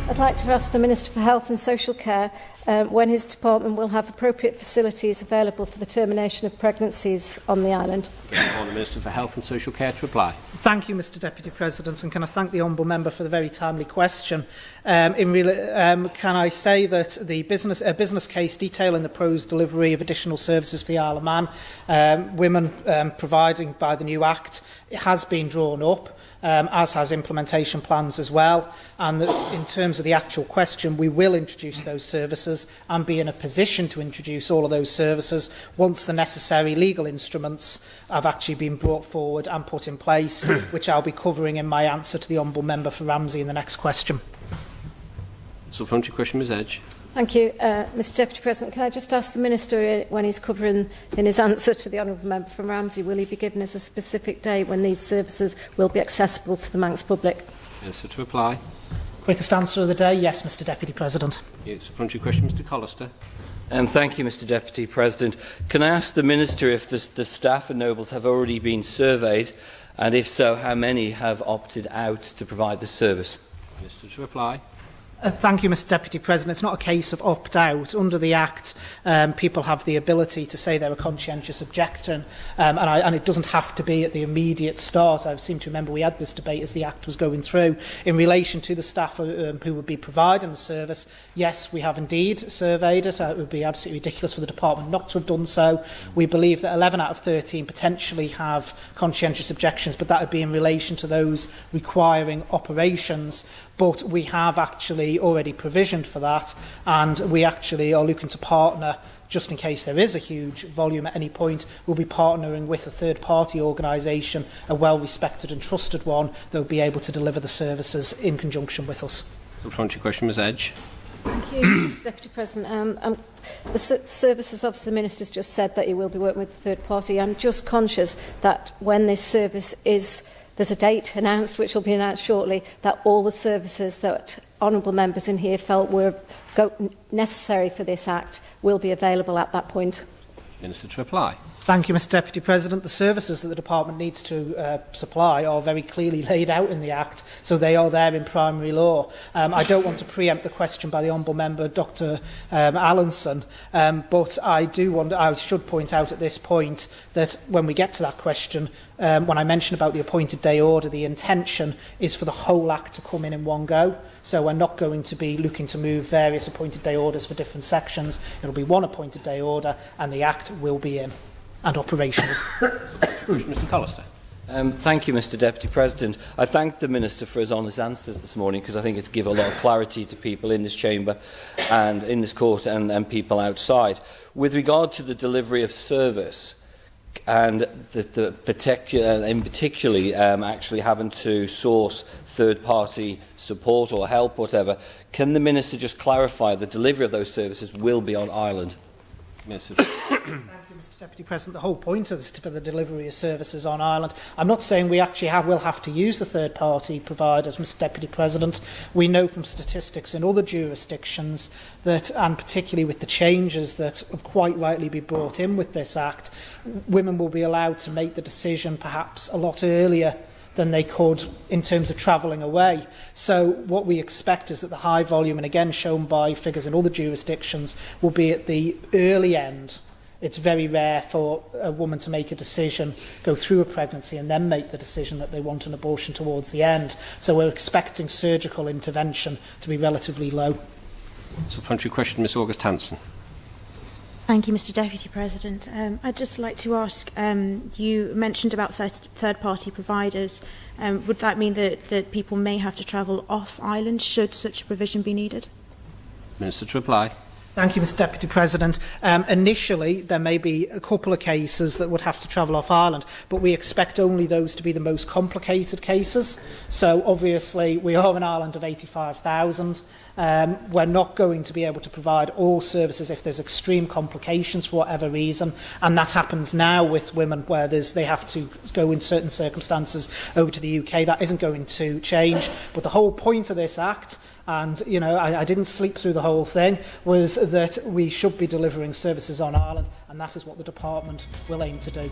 I'd like to ask the Minister for Health and Social Care when his department will have appropriate facilities available for the termination of pregnancies on the island. The Minister for Health and Social Care to reply. Thank you, Mr Deputy President, and can I thank the Honourable Member for the very timely question. Can I say that the business case detailing the proposed delivery of additional services for the Isle of Man, women providing by the new Act, it has been drawn up, as has implementation plans as well, and that in terms of the actual question, we will introduce those services and be in a position to introduce all of those services once the necessary legal instruments have actually been brought forward and put in place, which I'll be covering in my answer to the Honourable Member for Ramsey in the next question. Supplementary question, Ms Edge. Thank you, Mr Deputy President. Can I just ask the Minister, when he's covering in his answer to the Honourable Member from Ramsey, will he be giving us a specific date when these services will be accessible to the Manx public? Minister to reply. Quickest answer of the day, yes, Mr Deputy President. Supplementary question, Mr Collister. Thank you, Mr Deputy President. Can I ask the Minister if the staff and nobles have already been surveyed, and if so, how many have opted out to provide the service? Minister to reply. Thank you, Mr Deputy President. It's not a case of opt-out. Under the Act, people have the ability to say they're a conscientious objector, and it doesn't have to be at the immediate start. I seem to remember we had this debate as the Act was going through. In relation to the staff who would be providing the service, yes, we have indeed surveyed it. It would be absolutely ridiculous for the Department not to have done so. We believe that 11 out of 13 potentially have conscientious objections, but that would be in relation to those requiring operations. But we have actually already provisioned for that, and we actually are looking to partner, just in case there is a huge volume at any point. We'll be partnering with a third-party organisation, a well-respected and trusted one, that will be able to deliver the services in conjunction with us. Supplementary question, Ms Edge. Thank you, Mr Deputy President. The services, obviously the Minister's just said that he will be working with a third party. I'm just conscious that when this service is... There's a date announced, which will be announced shortly, that all the services that honourable members in here felt were necessary for this Act will be available at that point. Minister to reply. Thank you, Mr Deputy President. The services that the Department needs to supply are very clearly laid out in the Act, so they are there in primary law. I don't want to preempt the question by the Honourable Member, Dr Allinson, but I should point out at this point that when we get to that question, when I mentioned about the appointed day order, the intention is for the whole Act to come in one go. So we're not going to be looking to move various appointed day orders for different sections. It'll be one appointed day order and the Act will be in and operational. Mr Collister. Thank you, Mr Deputy President. I thank the Minister for his honest answers this morning, because I think it's given a lot of clarity to people in this chamber and in this court and people outside. With regard to the delivery of service, and particularly actually having to source third-party support or help, whatever, can the Minister just clarify the delivery of those services will be on island? Minister. Thank you, Mr Deputy President. The whole point of this is for the delivery of services on Ireland. I'm not saying we actually will have to use the third-party providers, Mr Deputy President. We know from statistics in other jurisdictions that, and particularly with the changes that have quite rightly been brought in with this Act, women will be allowed to make the decision perhaps a lot earlier than they could in terms of travelling away. So what we expect is that the high volume, and again shown by figures in other jurisdictions, will be at the early end. It's very rare for a woman to make a decision, go through a pregnancy and then make the decision that they want an abortion towards the end. So we're expecting surgical intervention to be relatively low. Supplementary question, Ms August Hanson. Thank you, Mr Deputy President. I'd just like to ask, you mentioned about third-party providers. Would that mean that people may have to travel off-island should such a provision be needed? Minister to reply. Thank you, Mr Deputy President. Initially, there may be a couple of cases that would have to travel off Ireland, but we expect only those to be the most complicated cases. So, obviously, we are an island of 85,000. We're not going to be able to provide all services if there's extreme complications for whatever reason, and that happens now with women where they have to go in certain circumstances over to the UK. That isn't going to change, but the whole point of this Act, and you know, I didn't sleep through the whole thing, was that we should be delivering services on Ireland, and that is what the Department will aim to do.